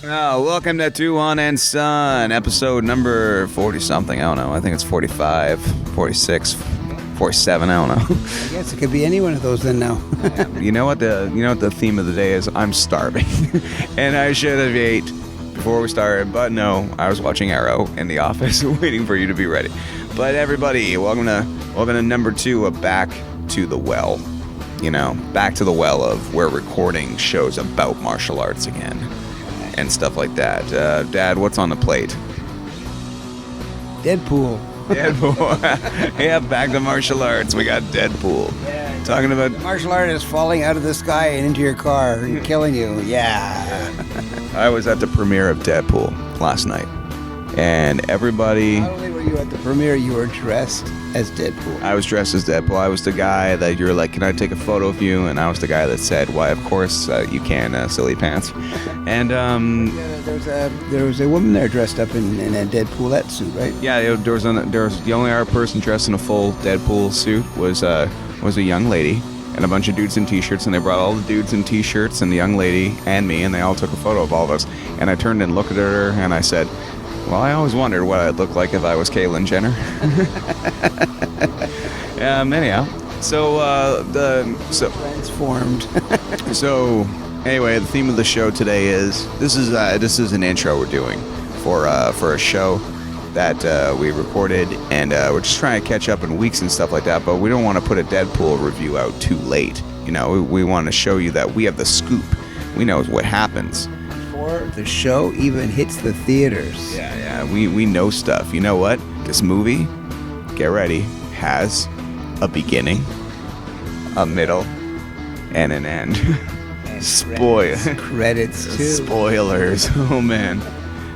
Welcome to Tuhon and Son, episode number 40-something. I don't know. I think it's 45, 46, 47. I don't know. I guess it could be any one of those then now. You know what the theme of the day is? I'm starving, and I should have ate before we started, but no, I was watching Arrow in the office, waiting for you to be ready. But everybody, welcome to number 2 of Back to the Well. You know, back to the well of where recording shows about martial arts again. And stuff like that. Dad, what's on the plate? Deadpool. Yeah, back to martial arts. We got Deadpool. Yeah, talking about martial art is falling out of the sky and into your car and killing you. Yeah. I was at the premiere of Deadpool last night, and everybody. Not only were you at the premiere, you were dressed as Deadpool. I was dressed as Deadpool. I was the guy that you're like, can I take a photo of you? And I was the guy that said, why, of course you can, silly pants. And there was a woman there dressed up in a Deadpoolette suit, right? Yeah, there was the only other person dressed in a full Deadpool suit was a young lady and a bunch of dudes in t-shirts, and they brought all the dudes in t-shirts and the young lady and me, and they all took a photo of all of us. And I turned and looked at her and I said, well, I always wondered what I'd look like if I was Caitlyn Jenner. Anyhow, so transformed. So anyway, the theme of the show today is this is an intro we're doing for a show that we recorded, and we're just trying to catch up in weeks and stuff like that. But we don't want to put a Deadpool review out too late. You know, we want to show you that we have the scoop. We know what happens. The show even hits the theaters. Yeah, we know stuff. You know what? This movie, get ready, has a beginning, a middle, and an end. Credits too. Spoilers. Oh man.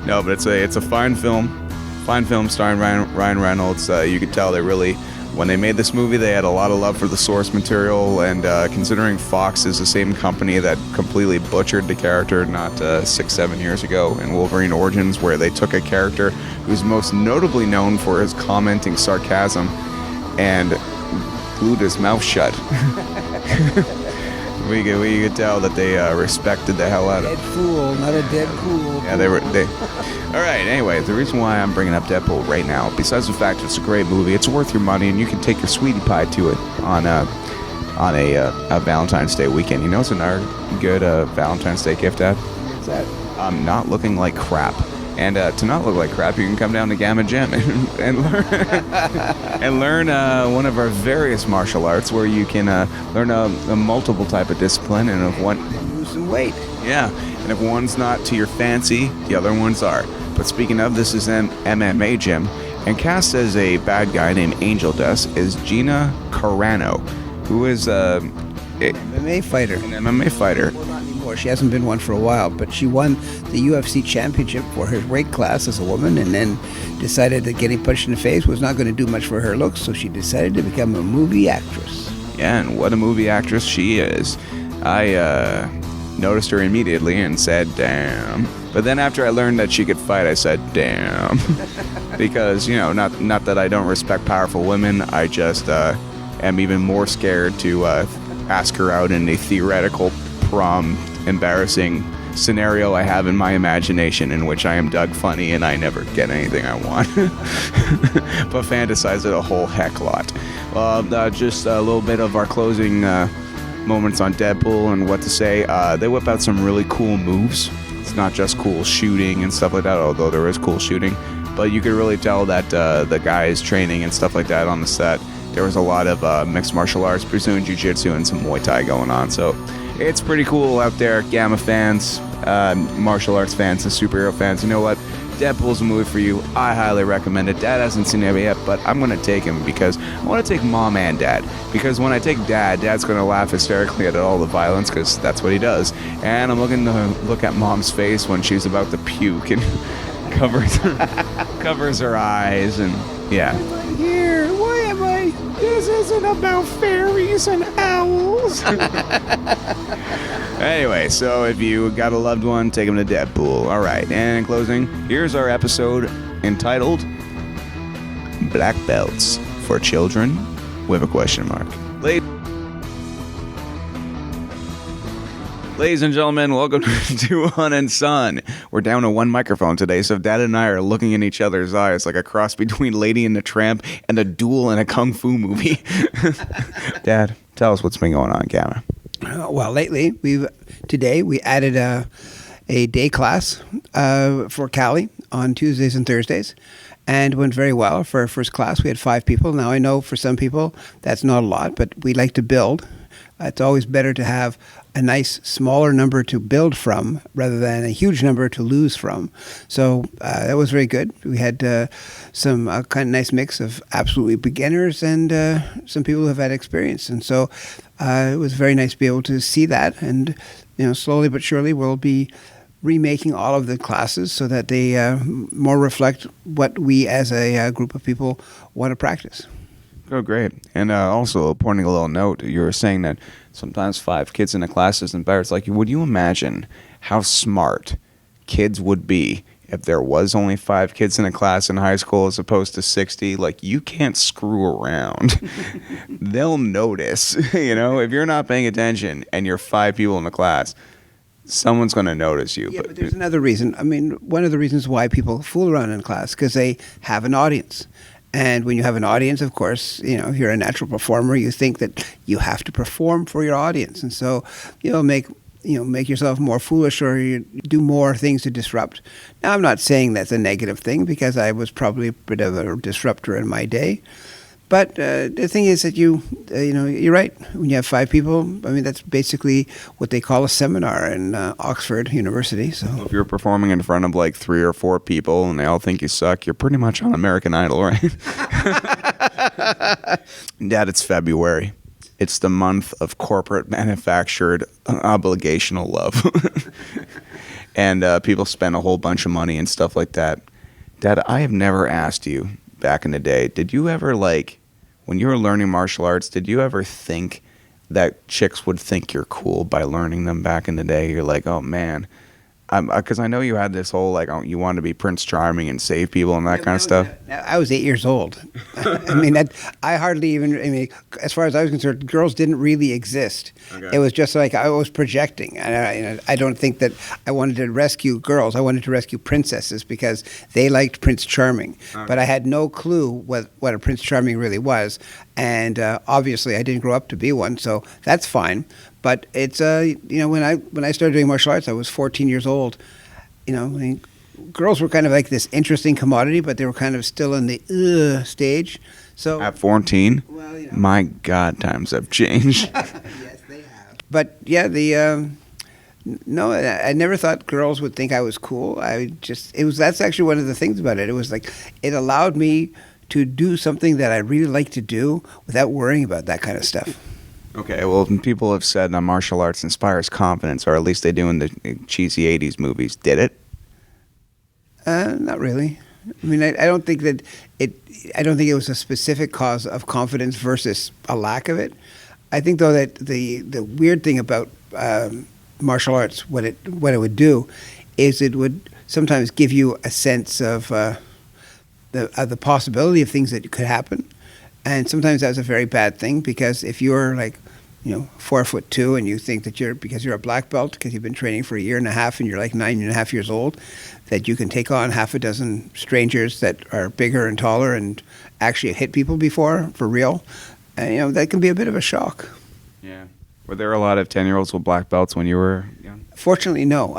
No, but it's a fine film starring Ryan Reynolds. You could tell they really, when they made this movie, they had a lot of love for the source material, and considering Fox is the same company that completely butchered the character not 6-7 years ago in Wolverine Origins, where they took a character who's most notably known for his commenting sarcasm and glued his mouth shut. we could tell that they respected the hell out of Deadpool, not a Deadpool. Yeah, they. All right. Anyway, the reason why I'm bringing up Deadpool right now, besides the fact it's a great movie, it's worth your money, and you can take your sweetie pie to it on a Valentine's Day weekend. You know, it's another good Valentine's Day gift, Dad. What's that? Not looking like crap. And to not look like crap, you can come down to Gamma Gym and learn and learn one of our various martial arts, where you can learn a multiple type of discipline, and if one lose some weight. Yeah, and if one's not to your fancy, the other ones are. But speaking of, this is an MMA gym, and cast as a bad guy named Angel Dust is Gina Carano, who is an MMA fighter. Well, not anymore. She hasn't been one for a while, but she won the UFC championship for her weight class as a woman, and then decided that getting punched in the face was not going to do much for her looks, so she decided to become a movie actress. Yeah, and what a movie actress she is. I noticed her immediately and said, damn. But then after I learned that she could fight, I said, damn. Because, you know, not that I don't respect powerful women, I just am even more scared to ask her out in a theoretical prom embarrassing scenario I have in my imagination, in which I am Doug Funny and I never get anything I want. But fantasize it a whole heck lot. Just a little bit of our closing moments on Deadpool and what to say. They whip out some really cool moves. It's not just cool shooting and stuff like that, although there is cool shooting, but you could really tell that the guys training and stuff like that on the set, there was a lot of mixed martial arts, Brazilian Jiu-Jitsu, and some Muay Thai going on. So it's pretty cool out there, Gamma fans, martial arts fans, and superhero fans. You know what? Deadpool's a movie for you. I highly recommend it. Dad hasn't seen it yet, but I'm going to take him because I want to take Mom and Dad. Because when I take Dad's going to laugh hysterically at all the violence, because that's what he does. And I'm looking to look at Mom's face when she's about to puke and covers her eyes, and yeah. Here, why am I? This isn't about fairies and owls. Anyway, so if you got a loved one, take them to Deadpool. All right, and in closing, here's our episode entitled Black Belts for Children with a question mark. Ladies and gentlemen, welcome to Tuhon and Son. We're down to one microphone today, so Dad and I are looking in each other's eyes like a cross between Lady and the Tramp and a duel in a kung fu movie. Dad, tell us what's been going on, Gamma. Well, lately, today we added a day class for Callie on Tuesdays and Thursdays, and it went very well. For our first class, we had 5 people. Now, I know for some people that's not a lot, but we like to build. It's always better to have a nice smaller number to build from rather than a huge number to lose from. So that was very good. We had some kind of nice mix of absolutely beginners and some people who have had experience. And so it was very nice to be able to see that. And slowly but surely we'll be remaking all of the classes so that they more reflect what we as a group of people want to practice. Oh, great. And also, pointing a little note, you were saying that sometimes 5 kids in a class isn't better. It's like, would you imagine how smart kids would be if there was only 5 kids in a class in high school as opposed to 60? Like, you can't screw around. They'll notice, if you're not paying attention and you're 5 people in the class, someone's going to notice you. Yeah, but there's another reason. I mean, one of the reasons why people fool around in class, because they have an audience. And when you have an audience, of course, if you're a natural performer, you think that you have to perform for your audience. And so you'll make yourself more foolish or you do more things to disrupt. Now, I'm not saying that's a negative thing because I was probably a bit of a disruptor in my day. But the thing is that you're right. When you have 5 people, I mean, that's basically what they call a seminar in Oxford University. So if you're performing in front of like 3 or 4 people and they all think you suck, you're pretty much on American Idol, right? Dad, it's February. It's the month of corporate manufactured obligational love. And people spend a whole bunch of money and stuff like that. Dad, I have never asked you back in the day, did you ever, when you were learning martial arts, did you ever think that chicks would think you're cool by learning them back in the day? You're like, oh man, because I know you had this whole you wanted to be Prince Charming and save people and that kind of stuff. I was 8 years old. I mean, I hardly even. I mean, as far as I was concerned, girls didn't really exist. Okay. It was just like I was projecting. And I don't think that I wanted to rescue girls. I wanted to rescue princesses because they liked Prince Charming. Okay. But I had no clue what a Prince Charming really was. And obviously, I didn't grow up to be one, so that's fine. But it's when I started doing martial arts, I was 14 years old. I mean, girls were kind of like this interesting commodity, but they were kind of still in the stage. So at 14, well, my God, times have changed. Yes, they have. But yeah, no, I never thought girls would think I was cool. That's actually one of the things about it. It was like it allowed me to do something that I really like to do without worrying about that kind of stuff. Okay, well, people have said that martial arts inspires confidence, or at least they do in the cheesy 80s movies. Did it? Not really. I mean, I don't think that I don't think it was a specific cause of confidence versus a lack of it. I think, though, that the weird thing about martial arts, what it would do, is it would sometimes give you a sense of the possibility of things that could happen. And sometimes that's a very bad thing because if you're 4'2" and you think that because you're a black belt because you've been training for a year and a half and you're like 9.5 years old, that you can take on half a dozen strangers that are bigger and taller and actually hit people before for real, and that can be a bit of a shock. Yeah. Were there a lot of 10-year-olds with black belts when you were young? Fortunately, no.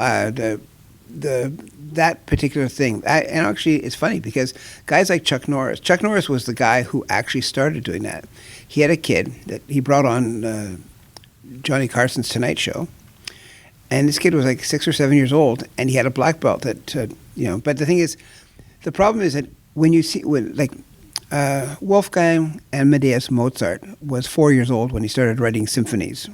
That particular thing, and actually it's funny because guys like Chuck Norris was the guy who actually started doing that. He had a kid that he brought on Johnny Carson's Tonight Show, and this kid was like 6 or 7 years old, and he had a black belt that, but the thing is, the problem is that when you see, Wolfgang Amadeus Mozart was 4 years old when he started writing symphonies.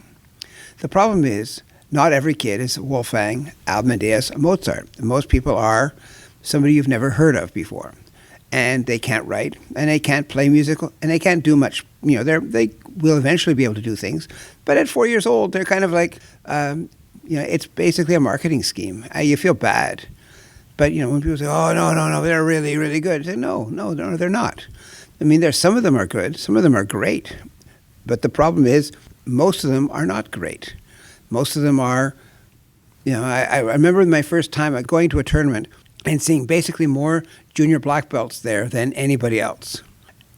The problem is, not every kid is Wolfgang Amadeus Mozart. Most people are somebody you've never heard of before. And they can't write, and they can't play musical, and they can't do much. They will eventually be able to do things. But at 4 years old, they're kind of like, it's basically a marketing scheme. You feel bad. But, when people say, oh, no, they're really, really good. I say, no, they're not. I mean, some of them are good. Some of them are great. But the problem is most of them are not great. Most of them are I remember my first time going to a tournament and seeing basically more junior black belts there than anybody else.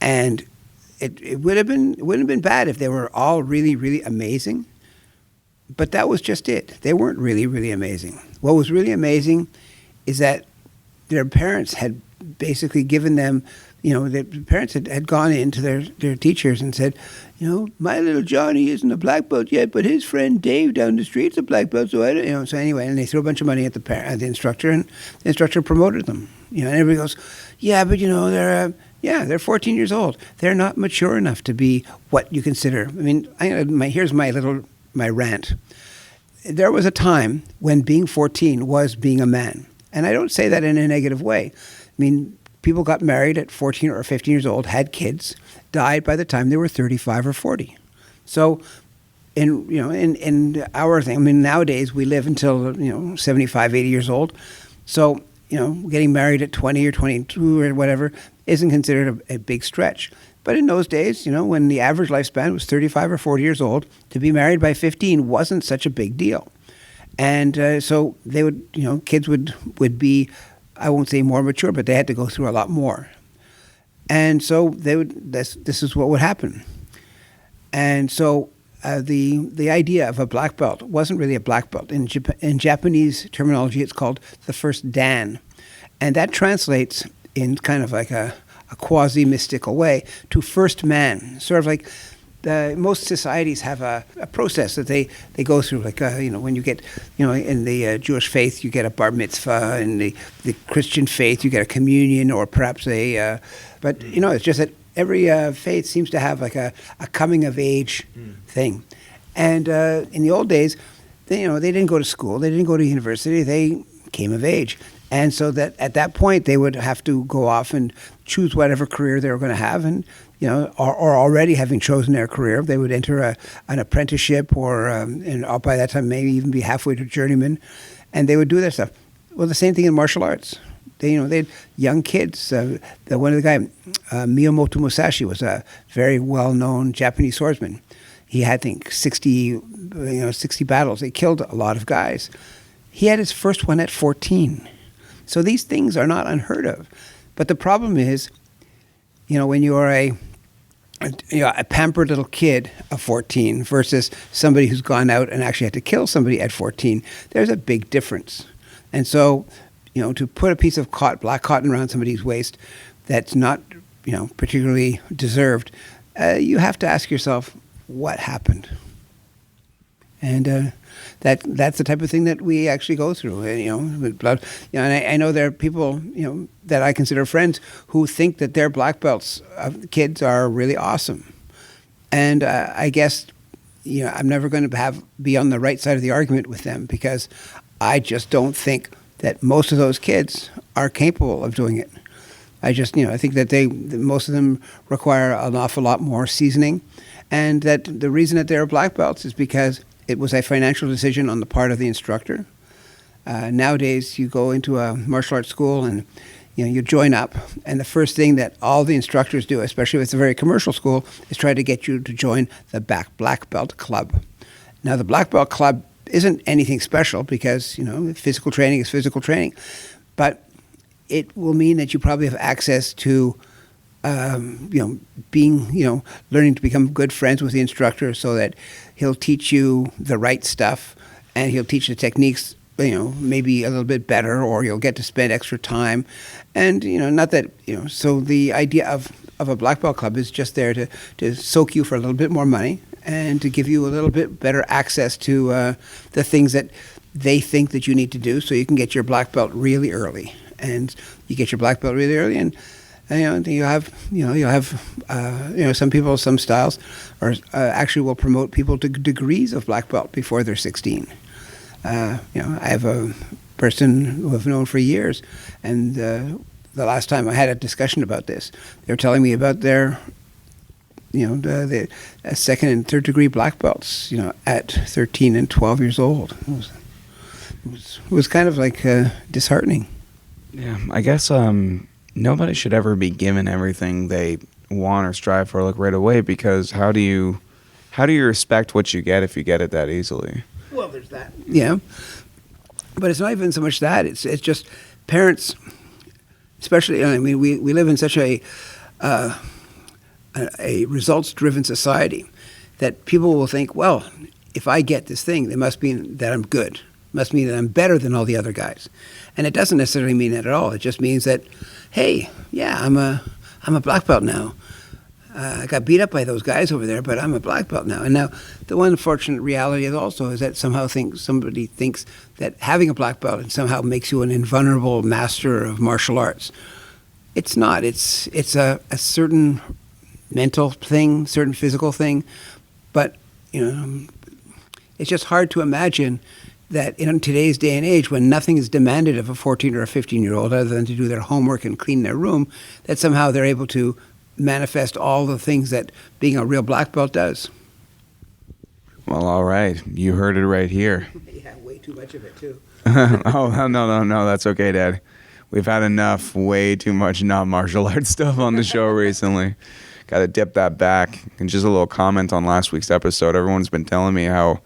And it wouldn't have been bad if they were all really, really amazing. But that was just it. They weren't really, really amazing. What was really amazing is that their parents had basically given them, the parents had gone into their teachers and said, my little Johnny isn't a black belt yet, but his friend Dave down the street's a black belt. So I don't, so anyway, and they threw a bunch of money at the instructor, and the instructor promoted them. And everybody goes, yeah, but they're 14 years old. They're not mature enough to be what you consider. I mean, here's my rant. There was a time when being 14 was being a man. And I don't say that in a negative way. I mean, people got married at 14 or 15 years old, had kids, died by the time they were 35 or 40. So in our thing, I mean, nowadays we live until, 75, 80 years old. So, getting married at 20 or 22 or whatever isn't considered a big stretch. But in those days, when the average lifespan was 35 or 40 years old, to be married by 15 wasn't such a big deal. And so they would, kids would be, I won't say more mature, but they had to go through a lot more. And so this is what would happen. And so the idea of a black belt wasn't really a black belt. In Japanese terminology, it's called the first Dan. And that translates in kind of like a quasi-mystical way to first man, sort of like most societies have a process that they go through, like when you get in the Jewish faith you get a bar mitzvah, in the Christian faith you get a communion, or perhaps but it's just that every faith seems to have like a coming of age thing. And in the old days, they didn't go to school, they didn't go to university, they came of age. And so that at that point they would have to go off and choose whatever career they were going to have, and or already having chosen their career, they would enter an apprenticeship, or and by that time maybe even be halfway to journeyman, and they would do their stuff. Well, the same thing in martial arts. They had young kids. One of the guy, Miyamoto Musashi, was a very well-known Japanese swordsman. He had, I think, 60 battles. He killed a lot of guys. He had his first one at 14. So these things are not unheard of. But the problem is, when you are a pampered little kid of 14 versus somebody who's gone out and actually had to kill somebody at 14, there's a big difference. And so, to put a piece of black cotton around somebody's waist that's not, particularly deserved, you have to ask yourself, what happened? And that's the type of thing that we actually go through, with blood. And I know there are people, that I consider friends who think that their black belts kids are really awesome. And I guess, I'm never going to be on the right side of the argument with them, because I just don't think that most of those kids are capable of doing it. I just, I think that most of them require an awful lot more seasoning, and that the reason that they're black belts is because it was a financial decision on the part of the instructor. Nowadays, you go into a martial arts school and you join up, and the first thing that all the instructors do, especially if it's a very commercial school, is try to get you to join the black belt club. Now, the black belt club isn't anything special, because physical training is physical training, but it will mean that you probably have access to being, learning to become good friends with the instructor, so that he'll teach you the right stuff, and he'll teach the techniques, maybe a little bit better, or you'll get to spend extra time. And, not that, so the idea of a black belt club is just there to soak you for a little bit more money, and to give you a little bit better access to the things that they think that you need to do, so you can get your black belt really early. And you get your black belt really early, and you'll have some people, some styles, or actually will promote people to degrees of black belt before they're 16. I have a person who I've known for years, and the last time I had a discussion about this, they were telling me about their, the second and third degree black belts, at 13 and 12 years old. It was kind of like disheartening. Yeah, I guess nobody should ever be given everything they want or strive for right away, because how do you respect what you get if you get it that easily? Well, there's that. Yeah. But it's not even so much that. It's just parents, especially. I mean, we live in such a results-driven society that people will think, well, if I get this thing, it must mean that I'm good. It must mean that I'm better than all the other guys. And it doesn't necessarily mean that at all. It just means that, hey, yeah, I'm a black belt now. I got beat up by those guys over there, but I'm a black belt now. And now the one unfortunate reality is also is that somebody thinks that having a black belt somehow makes you an invulnerable master of martial arts. It's not. It's a certain mental thing, certain physical thing, but it's just hard to imagine that in today's day and age, when nothing is demanded of a 14 or a 15-year-old other than to do their homework and clean their room, that somehow they're able to manifest all the things that being a real black belt does. Well, all right. You heard it right here. Yeah, way too much of it, too. Oh, no. That's okay, Dad. We've had enough, way too much non-martial arts stuff on the show recently. Got to dip that back. And just a little comment on last week's episode. Everyone's been telling me how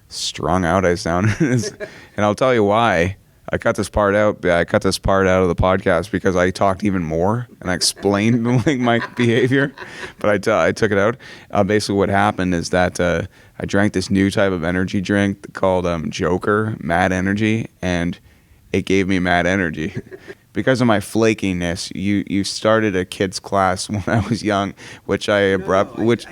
strung out I sound. And I'll tell you why. I cut this part out of the podcast because I talked even more and I explained my behavior, but I took it out. Basically, what happened is that I drank this new type of energy drink called Joker Mad Energy, and it gave me mad energy. Because of my flakiness, you started a kids class when I was young, which I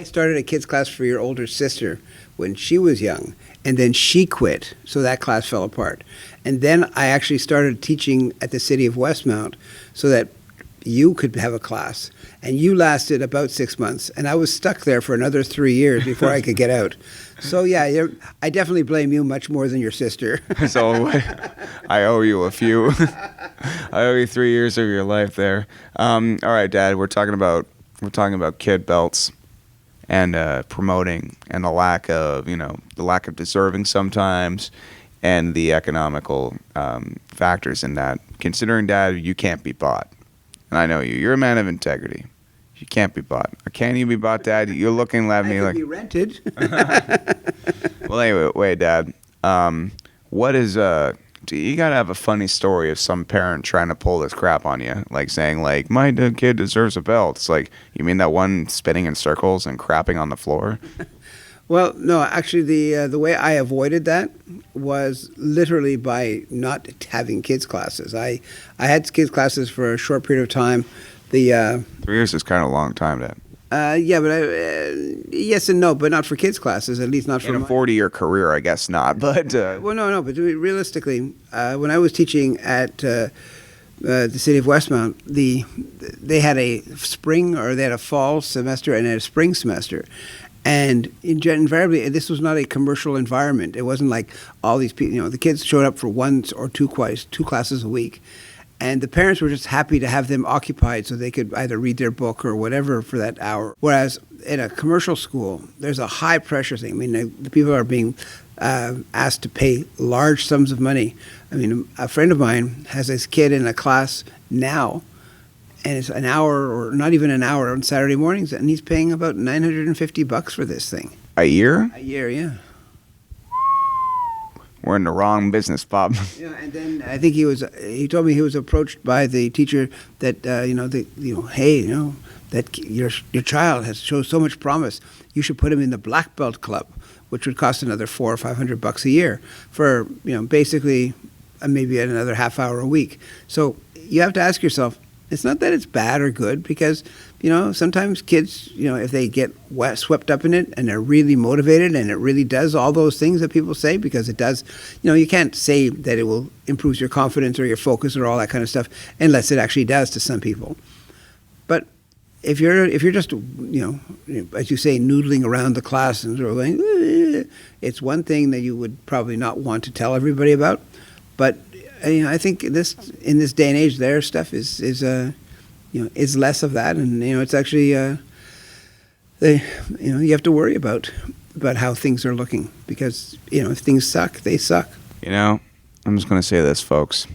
started a kids class for your older sister when she was young, and then she quit, so that class fell apart. And then I actually started teaching at the city of Westmount so that you could have a class. And you lasted about 6 months, and I was stuck there for another 3 years before I could get out. So, yeah, I definitely blame you much more than your sister. So I owe you a few. I owe you 3 years of your life there. All right, Dad, we're talking about kid belts and promoting and the lack of deserving sometimes, and the economical factors in that. Considering, Dad, you can't be bought. And I know you. You're a man of integrity. You can't be bought. Or can you be bought, Dad? You're looking at me like... I can be rented. Well, anyway, wait, Dad. What is... you got to have a funny story of some parent trying to pull this crap on you. Like saying, like, my kid deserves a belt. It's like, you mean that one spinning in circles and crapping on the floor? Well, no, actually, the way I avoided that was literally by not having kids classes. I had kids classes for a short period of time. 3 years is kind of a long time, Dad. Yeah, but yes and no, but not for kids classes, at least not for in a 40-year career, I guess not. But well, no, but realistically, when I was teaching at the city of Westmount, they had a spring, or they had a fall semester and a spring semester. And invariably, this was not a commercial environment. It wasn't like all these people, the kids showed up for once or two classes a week. And the parents were just happy to have them occupied so they could either read their book or whatever for that hour. Whereas in a commercial school, there's a high pressure thing. I mean, the people are being asked to pay large sums of money. I mean, a friend of mine has his kid in a class now, and it's an hour or not even an hour on Saturday mornings, and he's paying about $950 for this thing. A year? A year, yeah. We're in the wrong business, Bob. Yeah, and then I think he told me he was approached by the teacher that, hey, that your child has shown so much promise. You should put him in the black belt club, which would cost another $400 or $500 a year for, basically maybe another half hour a week. So you have to ask yourself, it's not that it's bad or good, because, sometimes kids, if they get swept up in it and they're really motivated and it really does all those things that people say, because it does, you can't say that it will improve your confidence or your focus or all that kind of stuff unless it actually does to some people. But if you're just, as you say, noodling around the class and sort of going, it's one thing that you would probably not want to tell everybody about. But I think in this day and age, their stuff is less of that, and it's actually you have to worry about how things are looking, because if things suck, they suck. I'm just gonna say this, folks.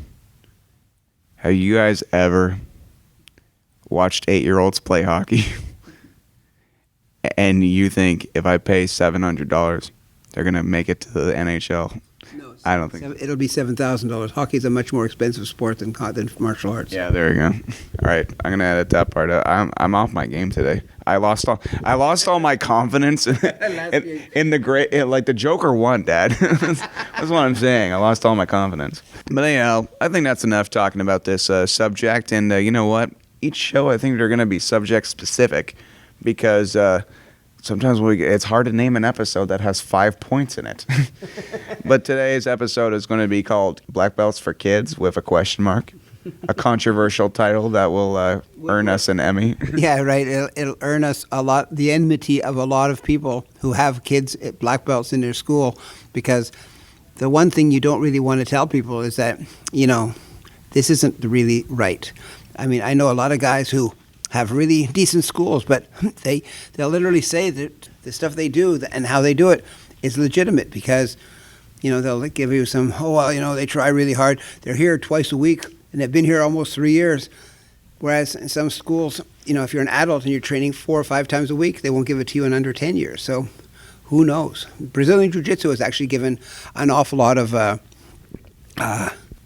Have you guys ever watched 8-year-olds play hockey, and you think if I pay $700, they're gonna make it to the NHL? No, I don't think it'll be $7,000. Hockey is a much more expensive sport than martial arts. Yeah, there you go. All right, I'm gonna edit that part out. I'm off my game today. I lost all my confidence in the great, like the Joker won, Dad. That's what I'm saying. I lost all my confidence. But anyhow, I think that's enough talking about this subject. And you know what? Each show, I think they're gonna be subject specific, because sometimes it's hard to name an episode that has 5 points in it. But today's episode is going to be called Black Belts for Kids with a question mark. A controversial title that will earn us an Emmy. Yeah, right. It'll earn us the enmity of a lot of people who have kids at black belts in their school, because the one thing you don't really want to tell people is that, this isn't really right. I mean, I know a lot of guys who have really decent schools, but they'll literally say that the stuff they do and how they do it is legitimate, because they'll give you some, they try really hard. They're here twice a week and they've been here almost 3 years. Whereas in some schools, if you're an adult and you're training 4 or 5 times a week, they won't give it to you in under 10 years. So who knows? Brazilian Jiu-Jitsu has actually given an awful lot of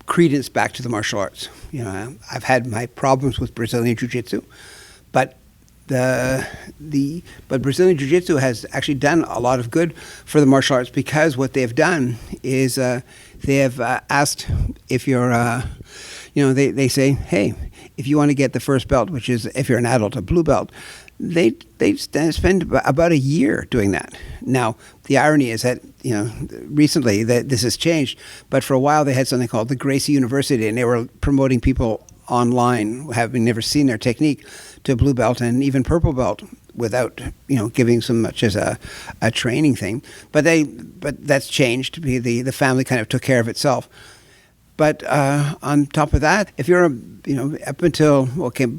credence back to the martial arts. I've had my problems with Brazilian Jiu-Jitsu, but but Brazilian Jiu-Jitsu has actually done a lot of good for the martial arts, because what they've done is they have asked if you're, they say, hey, if you want to get the first belt, which is if you're an adult, a blue belt, they spend about a year doing that. Now, the irony is that, recently that this has changed, but for a while they had something called the Gracie University, and they were promoting people online, having never seen their technique, to blue belt and even purple belt without, giving so much as a training thing. But that's changed. The family kind of took care of itself. But on top of that, if you're, up until,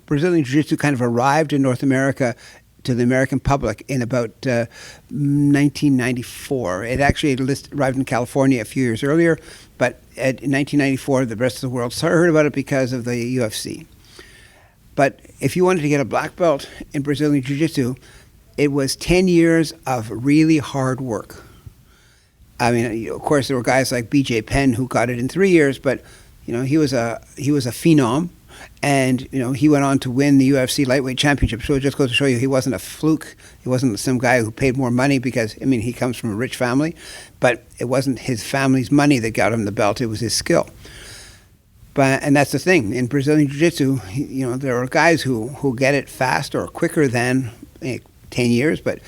Brazilian Jiu-Jitsu kind of arrived in North America to the American public in about 1994. It actually arrived in California a few years earlier, but in 1994, the rest of the world heard about it because of the UFC. But if you wanted to get a black belt in Brazilian Jiu-Jitsu, it was 10 years of really hard work. I mean, of course, there were guys like B.J. Penn who got it in 3 years, but he was a phenom, and he went on to win the UFC lightweight championship. So it just goes to show you, he wasn't a fluke. He wasn't some guy who paid more money because he comes from a rich family, but it wasn't his family's money that got him the belt. It was his skill. And that's the thing in Brazilian Jiu-Jitsu. There are guys who get it fast or quicker than 10 years, but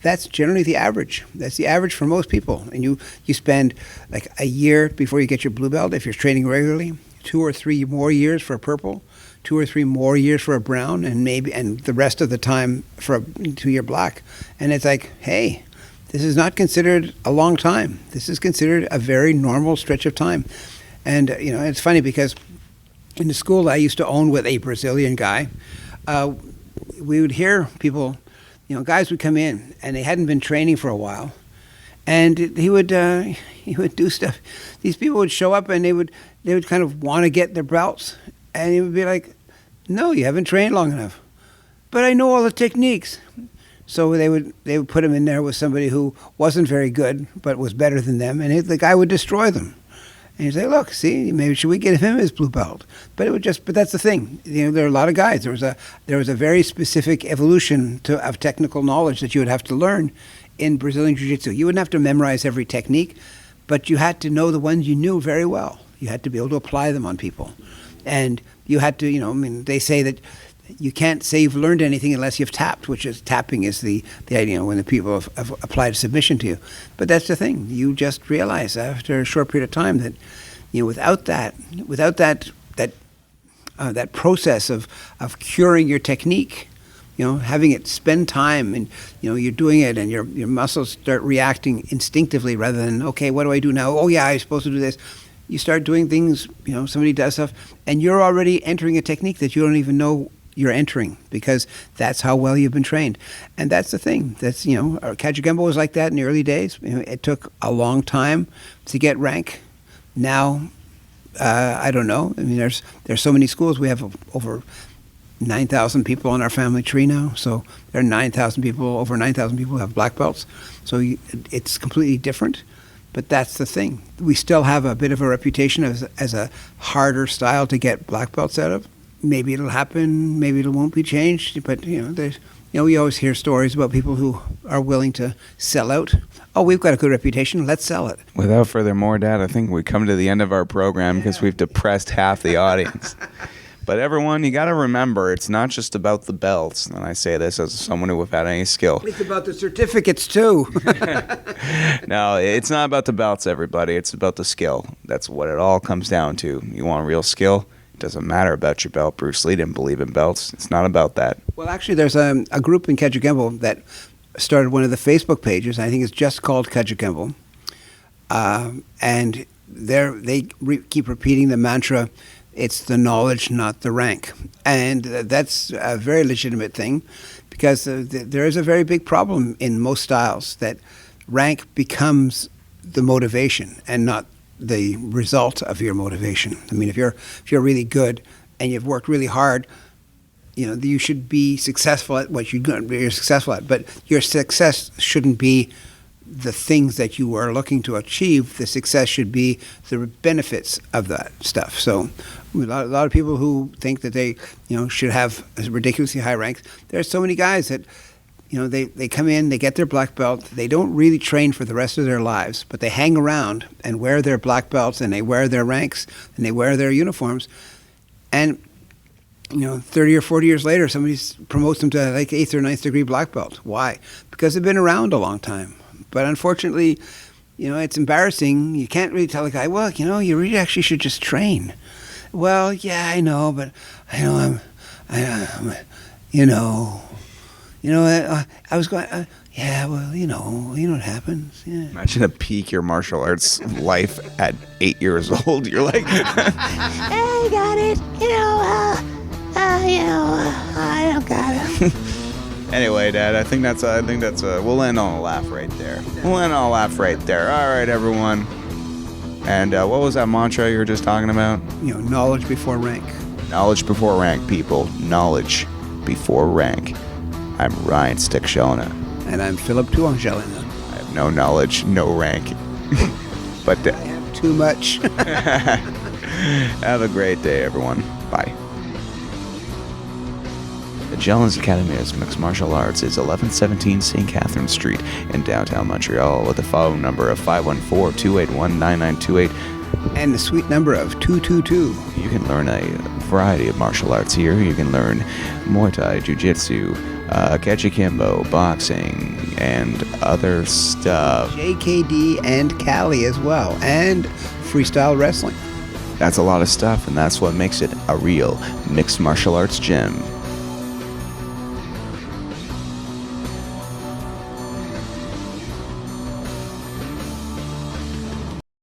that's generally the average. That's the average for most people. And you spend like a year before you get your blue belt if you're training regularly, 2 or 3 more years for a purple, 2 or 3 more years for a brown, and the rest of the time for a 2-year black. And it's like, hey, this is not considered a long time. This is considered a very normal stretch of time. And it's funny because in the school I used to own with a Brazilian guy, we would hear people, guys would come in and they hadn't been training for a while, and he would do stuff. These people would show up and they would kind of want to get their belts, and he would be like, "No, you haven't trained long enough." "But I know all the techniques." So they would put him in there with somebody who wasn't very good but was better than them, and the guy would destroy them. And you say, "Look, see, maybe should we get him his blue belt?" But that's the thing. There are a lot of guys. There was a very specific evolution of technical knowledge that you would have to learn in Brazilian Jiu-Jitsu. You wouldn't have to memorize every technique, but you had to know the ones you knew very well. You had to be able to apply them on people, and you had to, they say that you can't say you've learned anything unless you've tapped, which is tapping is the idea when the people have applied submission to you. But that's the thing. You just realize after a short period of time that without that process of curing your technique, having it spend time and you're doing it and your muscles start reacting instinctively rather than, okay, what do I do now? Oh yeah, I'm supposed to do this. You start doing things, somebody does stuff, and you're already entering a technique that you don't even know you're entering, because that's how well you've been trained. And that's the thing. That's, our Kajugembo was like that in the early days. It took a long time to get rank. Now, I don't know. There's so many schools. We have over 9,000 people on our family tree now. So there are 9,000 people, over 9,000 people who have black belts. So it's completely different. But that's the thing. We still have a bit of a reputation as a harder style to get black belts out of. Maybe it'll happen. Maybe it won't be changed. But we always hear stories about people who are willing to sell out. Oh, we've got a good reputation. Let's sell it. Without further more, Dad, I think we come to the end of our program because we've depressed half the audience. But everyone, you got to remember, it's not just about the belts. And I say this as someone who have had any skill. It's about the certificates, too. No, it's not about the belts, everybody. It's about the skill. That's what it all comes down to. You want real skill? It doesn't matter about your belt. Bruce Lee didn't believe in belts. It's not about that. Well, actually, there's a group in Kajukenbo that started one of the Facebook pages. I think it's just called Kajukenbo. And they keep repeating the mantra, it's the knowledge, not the rank. And that's a very legitimate thing because there is a very big problem in most styles that rank becomes the motivation and not the result of your motivation. I mean, if you're really good and you've worked really hard, you should be successful at what you're successful at. But your success shouldn't be the things that you are looking to achieve. The success should be the benefits of that stuff. So a lot of people who think that they should have a ridiculously high ranks. There are so many guys that they come in, they get their black belt, they don't really train for the rest of their lives, but they hang around and wear their black belts and they wear their ranks and they wear their uniforms. And 30 or 40 years later, somebody promotes them to like 8th or 9th degree black belt. Why? Because they've been around a long time. But unfortunately, it's embarrassing. You can't really tell a guy, well, you really actually should just train. Well, yeah, I know, but I was going, yeah, well, you know what happens. Yeah. Imagine a peak your martial arts life at 8 years old. You're like, I got it. I don't got it. Anyway, Dad, I think that's we'll end on a laugh right there. We'll end on a laugh right there. All right, everyone. And what was that mantra you were just talking about? Knowledge before rank. Knowledge before rank, people. Knowledge before rank. I'm Ryan Stickshona. And I'm Philip Tuhon. I have no knowledge, no rank. But I have too much. Have a great day, everyone. Bye. The Jellens Academy of Mixed Martial Arts is 1117 St. Catherine Street in downtown Montreal with a phone number of 514-281-9928 and the suite number of 222. You can learn a variety of martial arts here. You can learn Muay Thai, Jiu-Jitsu, Kachikimbo, boxing, and other stuff. JKD and Cali as well, and freestyle wrestling. That's a lot of stuff, and that's what makes it a real mixed martial arts gym.